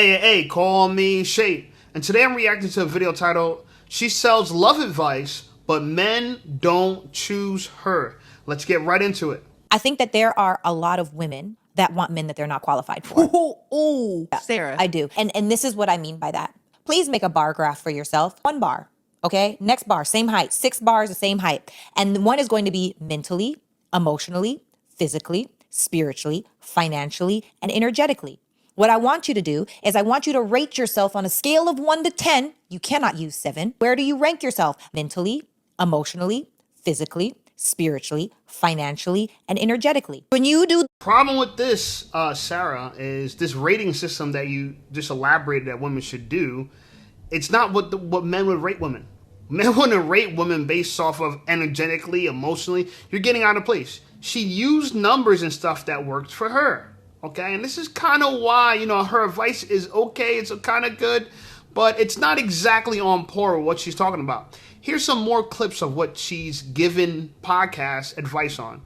Hey, call me Shay. And today I'm reacting to a video titled, She Sells Love Advice, but Men Don't Choose Her. Let's get right into it. I think that there are a lot of women that want men that they're not qualified for. Ooh, Sarah. I do. And this is what I mean by that. Please make a bar graph for yourself. 1 bar. Okay. Next bar, same height. 6 bars, the same height. And one is going to be mentally, emotionally, physically, spiritually, financially, and energetically. What I want you to do is I want you to rate yourself on a scale of 1 to 10. You cannot use 7. Where do you rank yourself? Mentally, emotionally, physically, spiritually, financially, and energetically. When you do Problem with this, Sarah, is this rating system that you just elaborated that women should do. It's not what men would rate women. Men wouldn't rate women based off of energetically, emotionally. You're getting out of place. She used numbers and stuff that worked for her. Okay, and this is kind of why, her advice is okay. It's kind of good, but it's not exactly on par with what she's talking about. Here's some more clips of what she's given podcast advice on.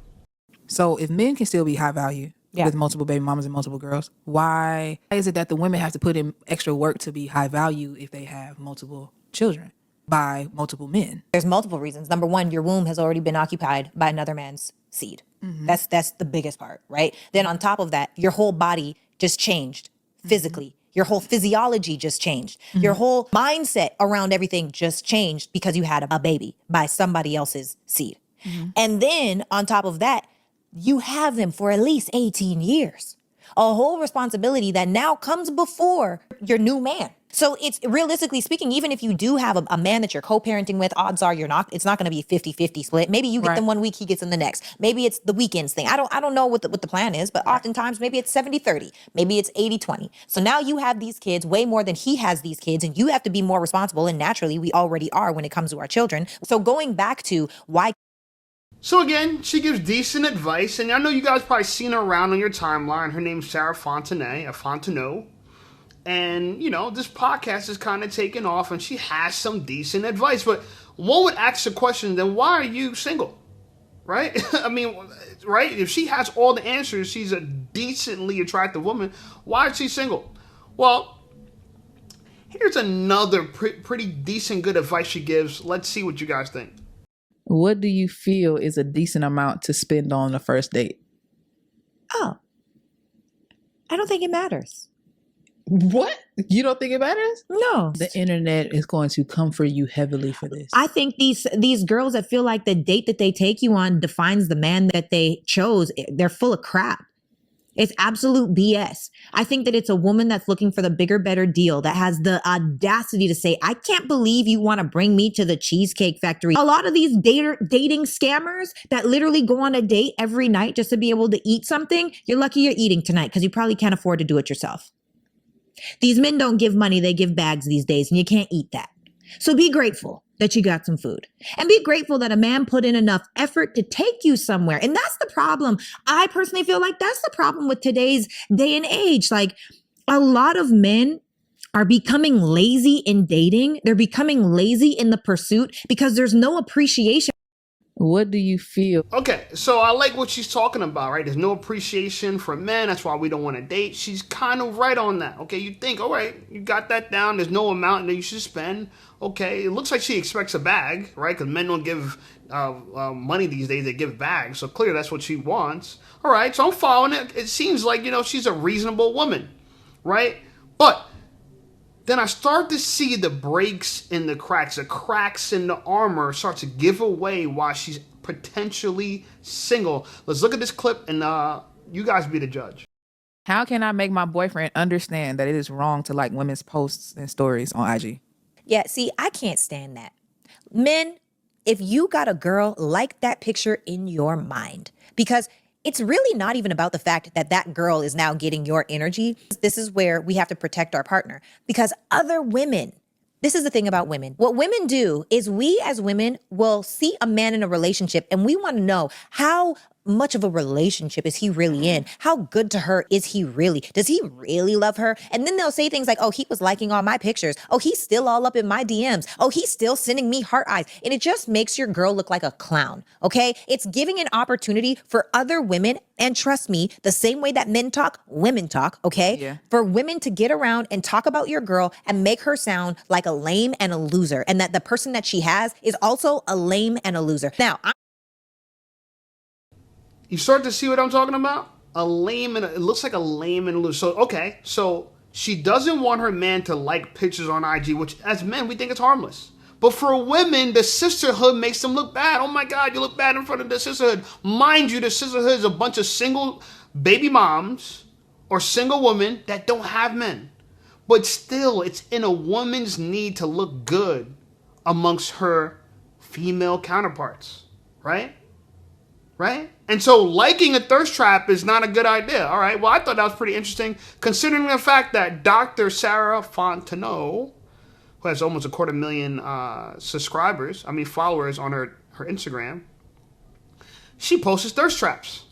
So if men can still be high value with multiple baby mamas and multiple girls, why is it that the women have to put in extra work to be high value if they have multiple children by multiple men? There's multiple reasons. Number 1, your womb has already been occupied by another man's seed. Mm-hmm. That's the biggest part, right? Then on top of that, your whole body just changed physically. Your whole physiology just changed. Mm-hmm. Your whole mindset around everything just changed because you had a baby by somebody else's seed. Mm-hmm. And then on top of that, you have them for at least 18 years. A whole responsibility that now comes before your new man. So it's realistically speaking, even if you do have a man that you're co-parenting with, odds are it's not going to be 50-50 split. Maybe you get them 1 week, he gets them the next. Maybe it's the weekends thing. I don't know what the plan is, but oftentimes maybe it's 70-30. Maybe it's 80-20. So now you have these kids way more than he has these kids, and you have to be more responsible. And naturally, we already are when it comes to our children. So going back to why. So again, she gives decent advice, and I know you guys probably seen her around on your timeline. Her name's Sarah Fontenot. And, this podcast is kind of taking off, and she has some decent advice. But one would ask the question, then why are you single? Right? I mean, right? If she has all the answers, she's a decently attractive woman, why is she single? Well, here's another pretty decent good advice she gives. Let's see what you guys think. What do you feel is a decent amount to spend on the first date? Oh, I don't think it matters. What? You don't think it matters? No. The internet is going to come for you heavily for this. I think these girls that feel like the date that they take you on defines the man that they chose, they're full of crap. It's absolute BS. I think that it's a woman that's looking for the bigger, better deal, that has the audacity to say, I can't believe you want to bring me to the Cheesecake Factory. A lot of these dating scammers that literally go on a date every night just to be able to eat something, you're lucky you're eating tonight because you probably can't afford to do it yourself. These men don't give money, they give bags these days, and you can't eat that. So be grateful that you got some food, and be grateful that a man put in enough effort to take you somewhere. And that's the problem. I personally feel like that's the problem with today's day and age. Like, a lot of men are becoming lazy in dating. They're becoming lazy in the pursuit because there's no appreciation. What do you feel? Okay, so I like what she's talking about, right? There's no appreciation for men. That's why we don't want to date. She's kind of right on that. Okay, you think, all right, you got that down. There's no amount that you should spend. Okay, it looks like she expects a bag, right? Because men don't give money these days. They give bags. So clearly that's what she wants. All right, so I'm following it. It seems like, she's a reasonable woman, right? But then I start to see the breaks in the cracks in the armor start to give away why she's potentially single. Let's look at this clip and you guys be the judge. How can I make my boyfriend understand that it is wrong to like women's posts and stories on IG? Yeah, see, I can't stand that. Men, if you got a girl, like that picture in your mind, because it's really not even about the fact that that girl is now getting your energy. This is where we have to protect our partner, because other women, this is the thing about women. What women do is we as women will see a man in a relationship and we want to know how much of a relationship is he really in? How good to her is he really? Does he really love her? And then they'll say things like, oh, he was liking all my pictures. Oh, he's still all up in my DMs. Oh, he's still sending me heart eyes. And it just makes your girl look like a clown, okay? It's giving an opportunity for other women, and trust me, the same way that men talk, women talk, okay? Yeah. For women to get around and talk about your girl and make her sound like a lame and a loser, and that the person that she has is also a lame and a loser. Now, You start to see what I'm talking about? It looks like a lame and a loser. So she doesn't want her man to like pictures on IG, which as men, we think it's harmless. But for women, the sisterhood makes them look bad. Oh my God, you look bad in front of the sisterhood. Mind you, the sisterhood is a bunch of single baby moms or single women that don't have men. But still, it's in a woman's need to look good amongst her female counterparts, right? Right? And so liking a thirst trap is not a good idea. All right. Well, I thought that was pretty interesting, considering the fact that Dr. Sarah Fontenot, who has almost 250,000 followers on her Instagram, she posts thirst traps.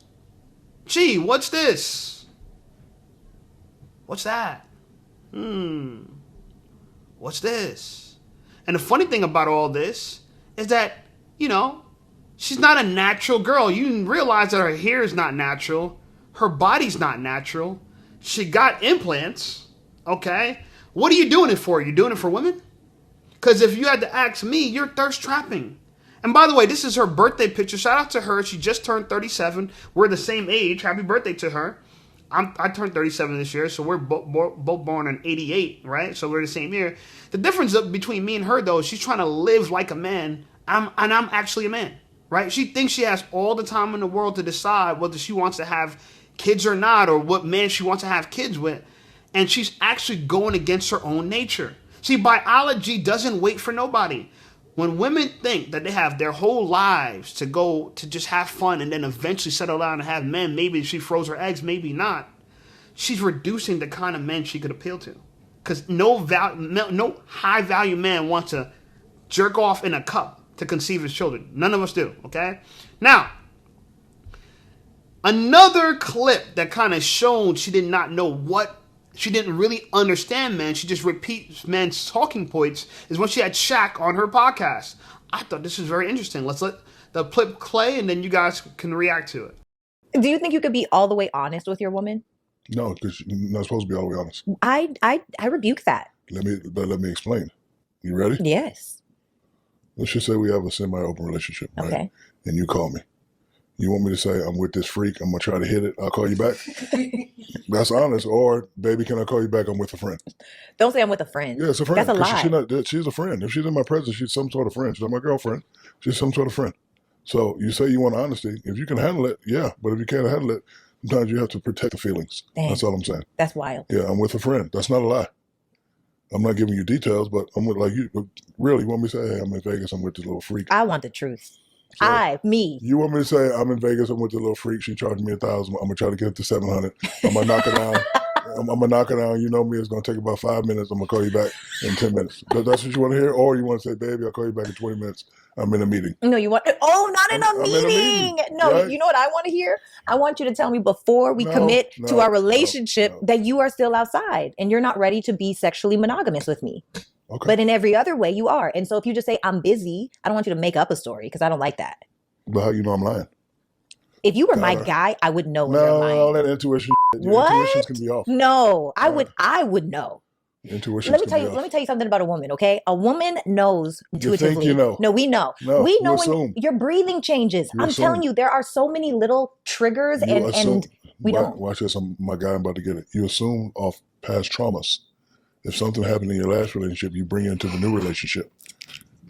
Gee, what's this? What's that? What's this? And the funny thing about all this is that, she's not a natural girl. You realize that her hair is not natural. Her body's not natural. She got implants. Okay? What are you doing it for? You doing it for women? Because if you had to ask me, you're thirst trapping. And by the way, this is her birthday picture. Shout out to her. She just turned 37. We're the same age. Happy birthday to her. I turned 37 this year, so we're both born in 88, right? So we're the same year. The difference between me and her, though, is she's trying to live like a man, and I'm actually a man. Right? She thinks she has all the time in the world to decide whether she wants to have kids or not, or what man she wants to have kids with. And she's actually going against her own nature. See, biology doesn't wait for nobody. When women think that they have their whole lives to go to just have fun and then eventually settle down and have men, maybe she froze her eggs, maybe not, she's reducing the kind of men she could appeal to. Because no high value man wants to jerk off in a cup to conceive his children. None of us do, okay? Now, another clip that kind of showed she did not know she didn't really understand men, she just repeats men's talking points, is when she had Shaq on her podcast. I thought this was very interesting. Let's let the clip play and then you guys can react to it. do you think you could be all the way honest with your woman? No, because you're not supposed to be all the way honest. I rebuke that. Let me explain. You ready? Yes. Let's just say we have a semi-open relationship, right? Okay. And you call me. You want me to say, I'm with this freak, I'm going to try to hit it, I'll call you back? That's honest. Or, baby, can I call you back? I'm with a friend. Don't say I'm with a friend. Yeah, it's a friend. That's a lie. She's a friend. If she's in my presence, she's some sort of friend. She's not my girlfriend. She's some sort of friend. So you say you want honesty. If you can handle it, yeah. But if you can't handle it, sometimes you have to protect the feelings. Damn. That's all I'm saying. That's wild. Yeah, I'm with a friend. That's not a lie. I'm not giving you details, but I'm with, like, you really want me to say, hey, I'm in Vegas, I'm with this little freak. I want the truth. So, me. You want me to say, I'm in Vegas, I'm with the little freak, she charged me $1,000, I'm going to try to get it to $700. I'm going to knock it down. I'm going to knock it down. You know me, it's going to take about 5 minutes. I'm going to call you back in 10 minutes. That's what you want to hear? Or you want to say, baby, I'll call you back in 20 minutes. I'm in a meeting. No, you want, not in a meeting. No, right? You know what I want to hear? I want you to tell me before we commit to our relationship that you are still outside and you're not ready to be sexually monogamous with me. Okay. But in every other way you are. And so if you just say, I'm busy, I don't want you to make up a story because I don't like that. But how you know I'm lying? If you were my guy, I would know when you're lying. No, that intuition. What? Intuitions can be off. No, I would know. Intuition. Let me tell you something about a woman, okay? A woman knows intuitively. You think you know. No, we know. No, we know you when assume. your breathing changes. I'm telling you, there are so many little triggers and we don't. Watch this. My guy, I'm about to get it. You assume off past traumas. If something happened in your last relationship, you bring it into the new relationship.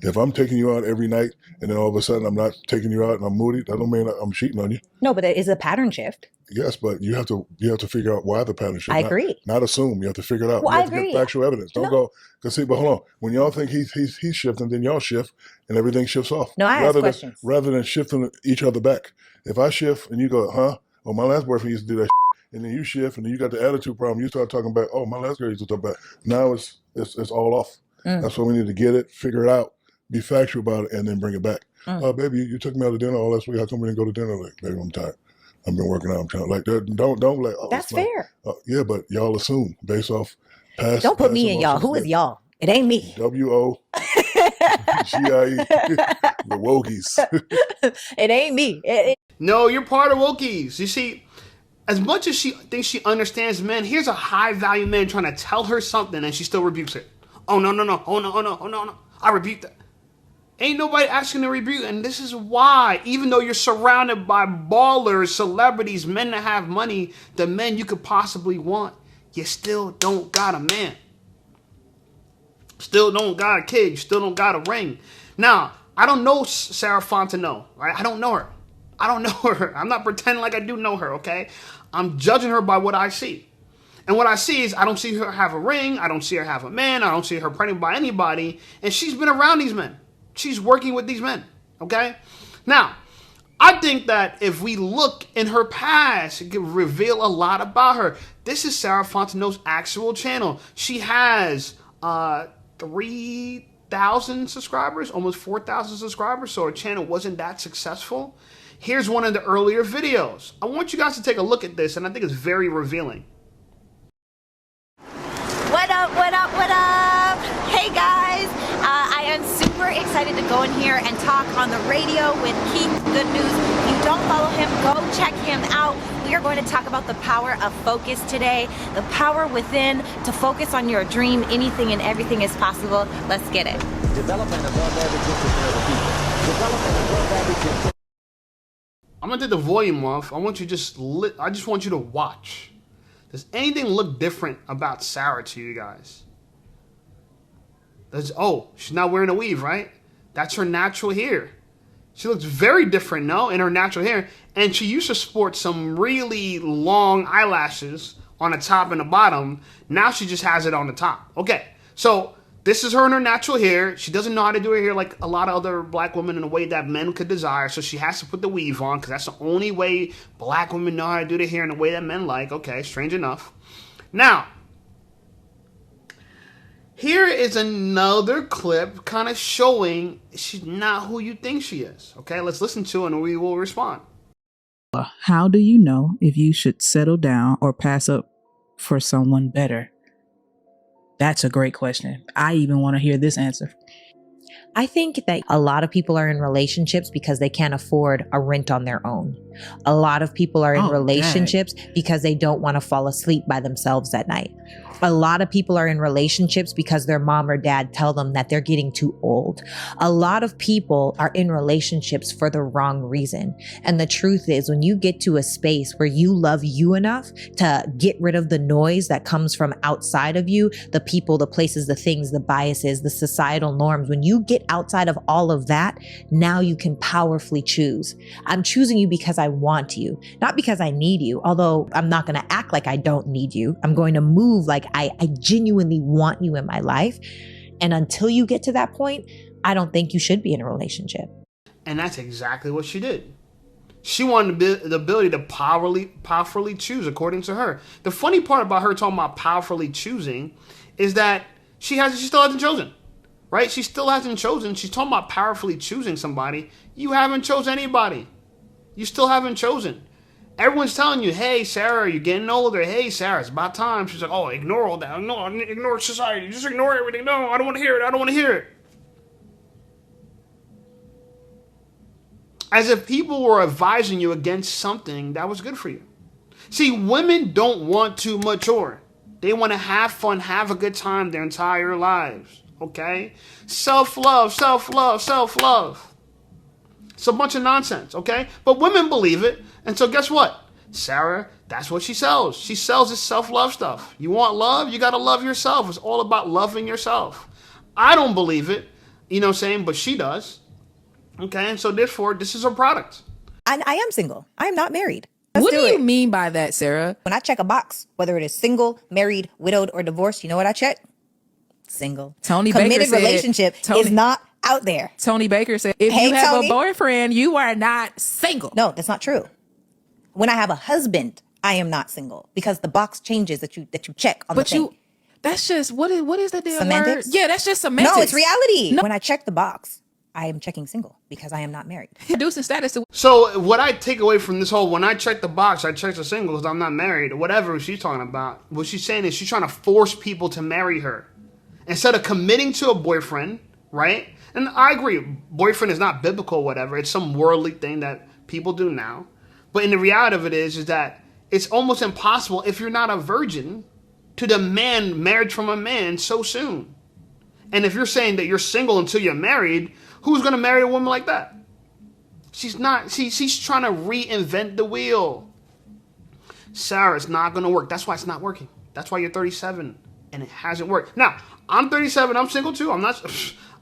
If I'm taking you out every night and then all of a sudden I'm not taking you out and I'm moody, that don't mean I'm cheating on you. No, but there is a pattern shift. Yes, but you have to figure out why the pattern shift. I agree. Not assume. You have to figure it out. Well, you have I agree. to get factual evidence. Don't go, because see, but hold on. When y'all think he's shifting, then y'all shift and everything shifts off. No, I ask questions. Rather than shifting each other back. If I shift and you go, huh? Oh, my last boyfriend used to do that and then you shift and then you got the attitude problem. You start talking about, oh, my last girl used to talk about. Now it's all off. That's why we need to get it, figure it out. Be factual about it and then bring it back. Baby, you took me out to dinner all last week. How come we didn't go to dinner? Like, baby, I'm tired. I've been working out. I'm trying like that. Don't like. Oh, That's fair. Yeah, but y'all assume based off past. Don't put me in y'all. Who is y'all? It ain't me. WOGIE, the Wogies. It ain't me. No, you're part of Wokies. You see, as much as she thinks she understands men, here's a high value man trying to tell her something and she still rebukes it. Oh no. Oh no. I rebuke that. Ain't nobody asking to rebuke, and this is why, even though you're surrounded by ballers, celebrities, men that have money, the men you could possibly want, you still don't got a man. Still don't got a kid. You still don't got a ring. Now, I don't know Sarah Fontenot, right? I don't know her. I'm not pretending like I do know her, okay? I'm judging her by what I see. And what I see is I don't see her have a ring. I don't see her have a man. I don't see her pregnant by anybody. And she's been around these men. She's working with these men, okay? Now, I think that if we look in her past, it can reveal a lot about her. This is Sarah Fontenot's actual channel. She has 3,000 subscribers, almost 4,000 subscribers, so her channel wasn't that successful. Here's one of the earlier videos. I want you guys to take a look at this, and I think it's very revealing. What up? Hey guys, I am super excited to go in here and talk on the radio with Keith. Good news, if you don't follow him, go check him out. We are going to talk about the power of focus today, the power within to focus on your dream. Anything and everything is possible. Let's get it. Developing above average interest level people. Developing above average interest. I'm gonna take the volume off. I just want you to watch. Does anything look different about Sarah to you guys? She's not wearing a weave, right? That's her natural hair. She looks very different, no, in her natural hair. And she used to sport some really long eyelashes on the top and the bottom. Now she just has it on the top. Okay, so this is her in her natural hair. She doesn't know how to do her hair like a lot of other black women in a way that men could desire. So she has to put the weave on because that's the only way black women know how to do their hair in the way that men like. Okay, strange enough. Now, here is another clip kind of showing she's not who you think she is. Okay, let's listen to it and we will respond. How do you know if you should settle down or pass up for someone better? That's a great question. I even want to hear this answer. I think that a lot of people are in relationships because they can't afford a rent on their own. A lot of people are in relationships because they don't want to fall asleep by themselves at night. A lot of people are in relationships because their mom or dad tell them that they're getting too old. A lot of people are in relationships for the wrong reason. And the truth is, when you get to a space where you love you enough to get rid of the noise that comes from outside of you, the people, the places, the things, the biases, the societal norms, when you get outside of all of that, now you can powerfully choose. I'm choosing you because I want you, not because I need you. Although I'm not going to act like I don't need you. I'm going to move like I genuinely want you in my life. And until you get to that point, I don't think you should be in a relationship. And that's exactly what she did. She wanted the ability to powerfully choose, according to her. The funny part about her talking about powerfully choosing is that she still hasn't chosen, right? She still hasn't chosen. She's talking about powerfully choosing somebody. You haven't chosen anybody. You still haven't chosen. Everyone's telling you, hey, Sarah, you're getting older. Hey, Sarah, it's about time. She's like, oh, ignore all that. No, ignore society. Just ignore everything. No, I don't want to hear it. I don't want to hear it. As if people were advising you against something that was good for you. See, women don't want to mature. They want to have fun, have a good time their entire lives. Okay? Self-love, self-love, self-love. It's a bunch of nonsense, okay? But women believe it. And so guess what? Sarah, that's what she sells. She sells this self-love stuff. You want love? You got to love yourself. It's all about loving yourself. I don't believe it, you know what I'm saying? But she does. Okay? And so therefore, this is her product. I am single. I am not married. What do you mean by that, Sarah? When I check a box, whether it is single, married, widowed, or divorced, you know what I check? Single. Tony Baker Committed said, relationship is not out there. Tony Baker said, if you have a boyfriend, you are not single. No, that's not true. When I have a husband, I am not single because the box changes that you check on the thing. That's just, what is the damn semantics? word? Yeah, that's just semantics. No, it's reality. No. When I check the box, I am checking single because I am not married. Reducing status to So what I take away from this whole, when I check the box, I check the single because I'm not married, or whatever she's talking about. What she's saying is she's trying to force people to marry her instead of committing to a boyfriend, right? And I agree, boyfriend is not biblical, or whatever. It's some worldly thing that people do now. But in the reality of it is that it's almost impossible if you're not a virgin to demand marriage from a man so soon. And if you're saying that you're single until you're married, who's going to marry a woman like that? She's not. She's trying to reinvent the wheel. Sarah, it's not going to work. That's why it's not working. That's why you're 37 and it hasn't worked. Now, I'm 37. I'm single too. I'm not.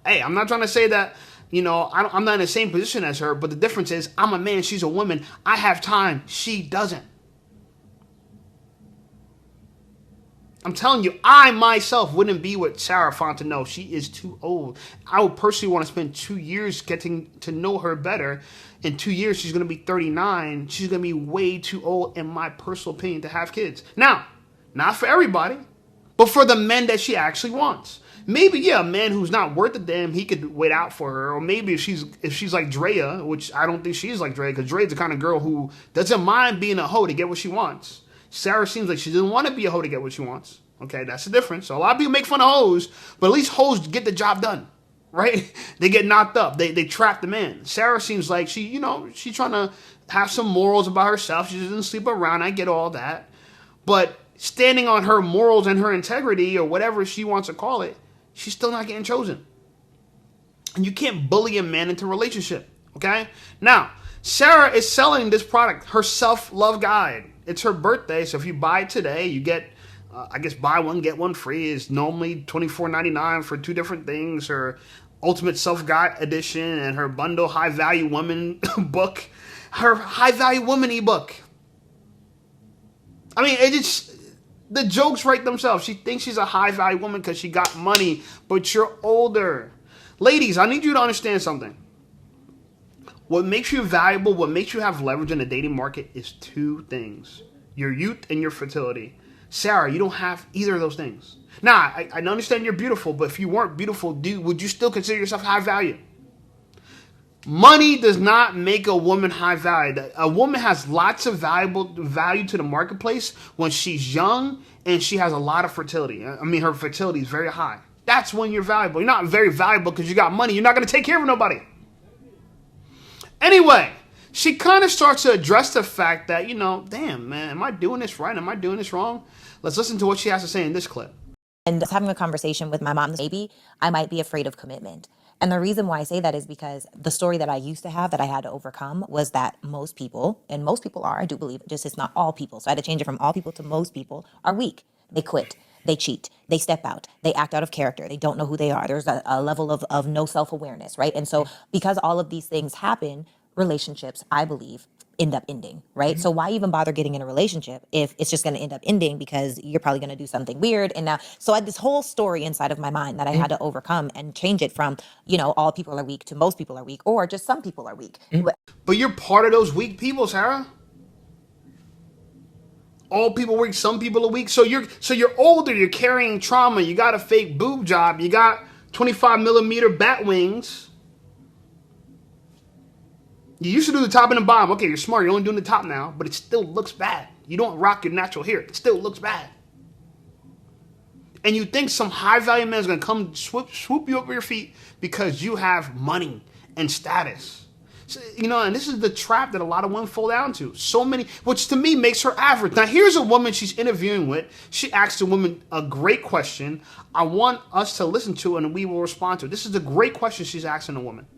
Hey, I'm not trying to say that, I'm not in the same position as her. But the difference is I'm a man. She's a woman. I have time. She doesn't. I'm telling you, I myself wouldn't be with Sarah Fontenot. She is too old. I would personally want to spend 2 years getting to know her better. In 2 years, she's going to be 39. She's going to be way too old, in my personal opinion, to have kids. Now, not for everybody, but for the men that she actually wants. Maybe, yeah, a man who's not worth a damn, he could wait out for her. Or maybe if she's like Drea, which I don't think she is like Drea, because Drea's the kind of girl who doesn't mind being a hoe to get what she wants. Sarah seems like she doesn't want to be a hoe to get what she wants. Okay, that's the difference. So a lot of people make fun of hoes, but at least hoes get the job done, right? They get knocked up. They trap the man. Sarah seems like she's trying to have some morals about herself. She doesn't sleep around. I get all that. But standing on her morals and her integrity, or whatever she wants to call it, she's still not getting chosen. And you can't bully a man into a relationship, okay? Now, Sarah is selling this product, her self-love guide. It's her birthday, so if you buy it today, you get, I guess, buy one, get one free. Is normally $24.99 for two different things. Her Ultimate Self-Guide Edition and her Bundle High Value Woman book. Her High Value Woman ebook. I mean, the jokes write themselves. She thinks she's a high value woman because she got money, but you're older. Ladies, I need you to understand something. What makes you valuable, what makes you have leverage in the dating market is two things. Your youth and your fertility. Sarah, you don't have either of those things. Now, I understand you're beautiful, but if you weren't beautiful, would you still consider yourself high value? Money does not make a woman high value. A woman has lots of value to the marketplace when she's young and she has a lot of fertility. I mean, her fertility is very high. That's when you're valuable. You're not very valuable because you got money. You're not going to take care of nobody. Anyway, she kind of starts to address the fact that, damn, man, am I doing this right? Am I doing this wrong? Let's listen to what she has to say in this clip. And having a conversation with my mom's baby, I might be afraid of commitment. And the reason why I say that is because the story that I used to have that I had to overcome was that most people, and most people are, I do believe, just it's not all people. So I had to change it from all people to most people are weak. They quit. They cheat. They step out. They act out of character. They don't know who they are. There's a level of no self-awareness, right? And so because all of these things happen, relationships, I believe, end up ending, right? So why even bother getting in a relationship if it's just going to end up ending because you're probably going to do something weird? And now, so I had this whole story inside of my mind that I had to overcome and change it from, all people are weak to most people are weak, or just some people are weak. But you're part of those weak people, Sarah. All people are weak, some people are weak. So you're older, you're carrying trauma, you got a fake boob job, you got 25mm bat wings. You used to do the top and the bottom. Okay, you're smart. You're only doing the top now, but it still looks bad. You don't rock your natural hair. It still looks bad. And you think some high-value man is going to come swoop you over your feet because you have money and status. So, and this is the trap that a lot of women fall down to. So many, which to me makes her average. Now, here's a woman she's interviewing with. She asked the woman a great question. I want us to listen to it, and we will respond to it. This is a great question she's asking the woman.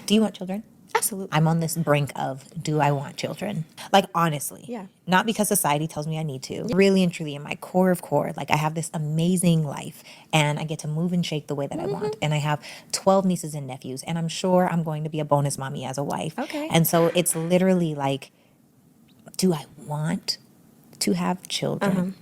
Do you want children? Absolutely. I'm on this brink of, do I want children? Like, honestly. Yeah. Not because society tells me I need to. Really and truly, in my core of core, like, I have this amazing life and I get to move and shake the way that I want. And I have 12 nieces and nephews, and I'm sure I'm going to be a bonus mommy as a wife. Okay. And so it's literally like, do I want to have children?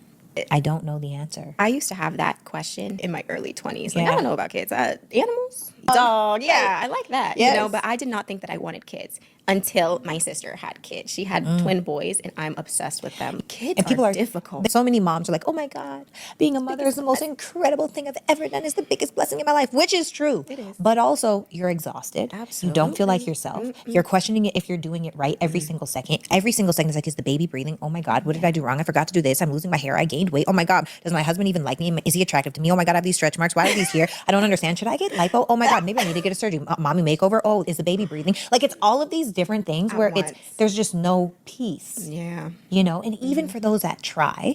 I don't know the answer. I used to have that question in my early 20s. Like, Yeah. I don't know about kids. Animals? dog. Yeah, I like that. You know, Yes. but I did not think that I wanted kids until my sister had kids. She had twin boys, and I'm obsessed with them. Kids And people are difficult. So many moms are like, "Oh my God, being a mother is the most incredible thing I've ever done. It's the biggest blessing in my life," which is true. It is. But also, you're exhausted. You don't feel like yourself. You're questioning it if you're doing it right every single second. Every single second is like, is the baby breathing? Oh my God, what did I do wrong? I forgot to do this. I'm losing my hair. I gained weight. Oh my God, does my husband even like me? Is he attractive to me? Oh my God, I have these stretch marks. Why are these here? I don't understand. Should I get lipo? Oh my God, maybe I need to get a surgery. Mommy makeover. Oh, is the baby breathing? Like, it's all of these different things where there's just no peace. Yeah. You know, and even for those that try,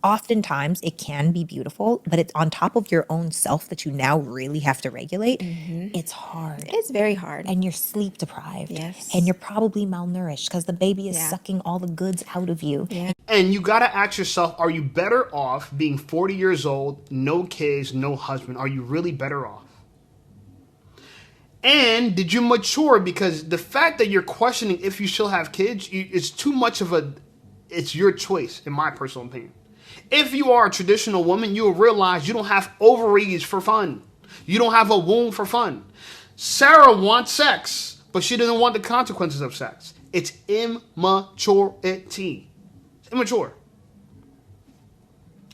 oftentimes it can be beautiful, but it's on top of your own self that you now really have to regulate. It's hard. It's very hard. And you're sleep deprived. Yes. And you're probably malnourished because the baby is sucking all the goods out of you. Yeah. And you got to ask yourself, are you better off being 40 years old, no kids, no husband? Are you really better off? And did you mature? Because the fact that you're questioning if you still have kids, it's too much of it's your choice, in my personal opinion. If you are a traditional woman, you'll realize you don't have ovaries for fun. You don't have a womb for fun. Sarah wants sex, but she doesn't want the consequences of sex. It's immaturity. It's immature.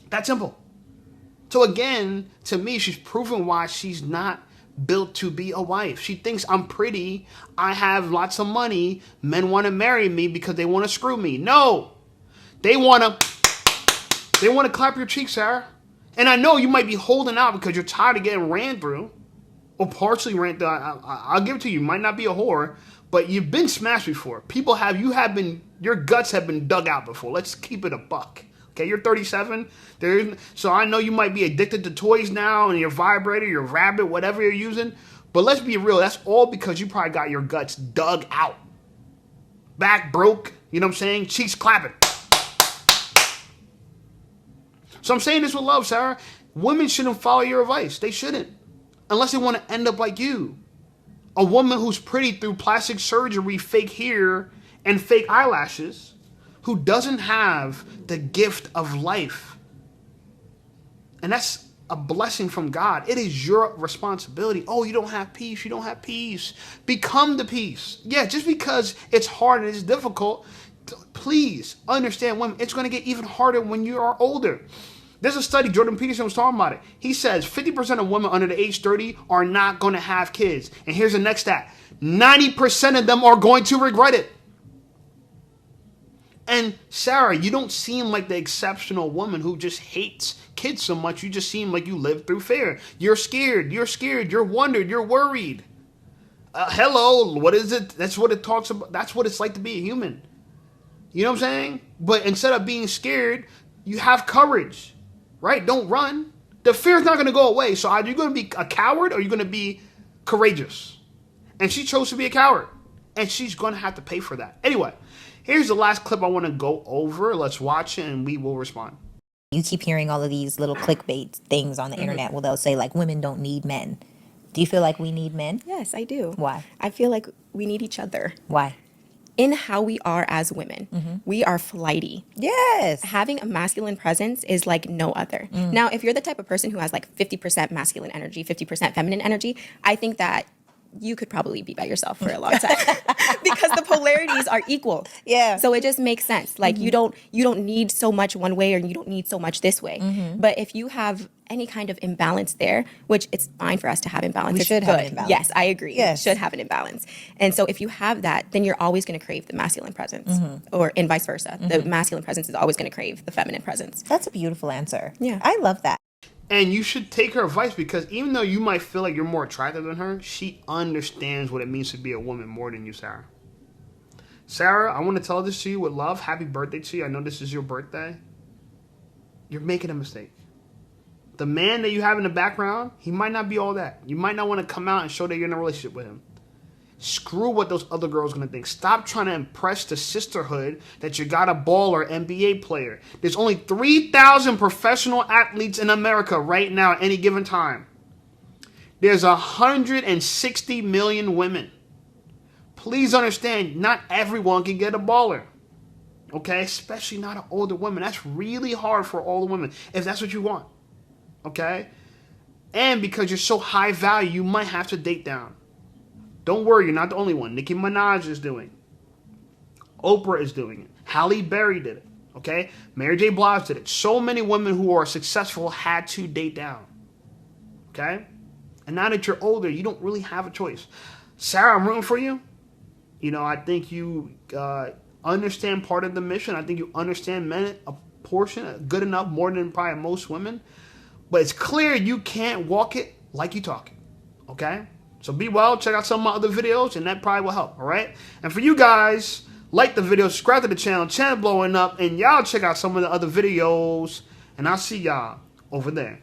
That simple. So again, to me, she's proving why she's not built to be a wife. She thinks I'm pretty, I have lots of money, men want to marry me because they want to screw me. No. They want to clap your cheeks, Sarah. And I know you might be holding out because you're tired of getting ran through, or partially ran through. I'll give it to you. You might not be a whore, but you've been smashed before. Your guts have been dug out before. Let's keep it a buck. Okay, you're 37. So I know you might be addicted to toys now and your vibrator, your rabbit, whatever you're using. But let's be real. That's all because you probably got your guts dug out. Back broke. You know what I'm saying? Cheeks clapping. So I'm saying this with love, Sarah. Women shouldn't follow your advice. They shouldn't. Unless they want to end up like you. A woman who's pretty through plastic surgery, fake hair, and fake eyelashes, who doesn't have the gift of life. And that's a blessing from God. It is your responsibility. Oh, you don't have peace. You don't have peace. Become the peace. Yeah, just because it's hard and it's difficult, please understand, women, it's going to get even harder when you are older. There's a study, Jordan Peterson was talking about it. He says 50% of women under the age 30 are not going to have kids. And here's the next stat. 90% of them are going to regret it. And Sarah, you don't seem like the exceptional woman who just hates kids so much. You just seem like you live through fear. You're scared. You're wondered. You're worried. Hello, what is it? That's what it talks about. That's what it's like to be a human. You know what I'm saying? But instead of being scared, you have courage, right? Don't run. The fear is not going to go away. So either you're going to be a coward or you're going to be courageous. And she chose to be a coward. And she's going to have to pay for that. Anyway. Here's the last clip I want to go over. Let's watch it and we will respond. You keep hearing all of these little clickbait things on the internet where they'll say like women don't need men. Do you feel like we need men? Yes, I do. Why? I feel like we need each other. Why? In how we are as women, we are flighty. Yes. Having a masculine presence is like no other. Now, if you're the type of person who has like 50% masculine energy, 50% feminine energy, I think that you could probably be by yourself for a long time because the polarities are equal. Yeah. So it just makes sense. Like you don't need so much one way or you don't need so much this way. But if you have any kind of imbalance there, which it's fine for us to have imbalance. We it's should good. have an imbalance. Yes, I agree. Yes. We should have an imbalance. And so if you have that, then you're always going to crave the masculine presence or and vice versa. The masculine presence is always going to crave the feminine presence. That's a beautiful answer. Yeah. I love that. And you should take her advice because even though you might feel like you're more attractive than her, she understands what it means to be a woman more than you, Sarah. Sarah, I want to tell this to you with love. Happy birthday to you. I know this is your birthday. You're making a mistake. The man that you have in the background, he might not be all that. You might not want to come out and show that you're in a relationship with him. Screw what those other girls are going to think. Stop trying to impress the sisterhood that you got a baller NBA player. There's only 3,000 professional athletes in America right now at any given time. There's 160 million women. Please understand, not everyone can get a baller. Okay? Especially not an older woman. That's really hard for older women if that's what you want. Okay? And because you're so high value, you might have to date down. Don't worry, you're not the only one. Nicki Minaj is doing it. Oprah is doing it. Halle Berry did it. Okay? Mary J. Blige did it. So many women who are successful had to date down. Okay? And now that you're older, you don't really have a choice. Sarah, I'm rooting for you. You know, I think you understand part of the mission. I think you understand men a portion, good enough, more than probably most women. But it's clear you can't walk it like you talk it. Okay? So be well, check out some of my other videos, and that probably will help, all right? And for you guys, like the video, subscribe to the channel blowing up, and y'all check out some of the other videos, and I'll see y'all over there.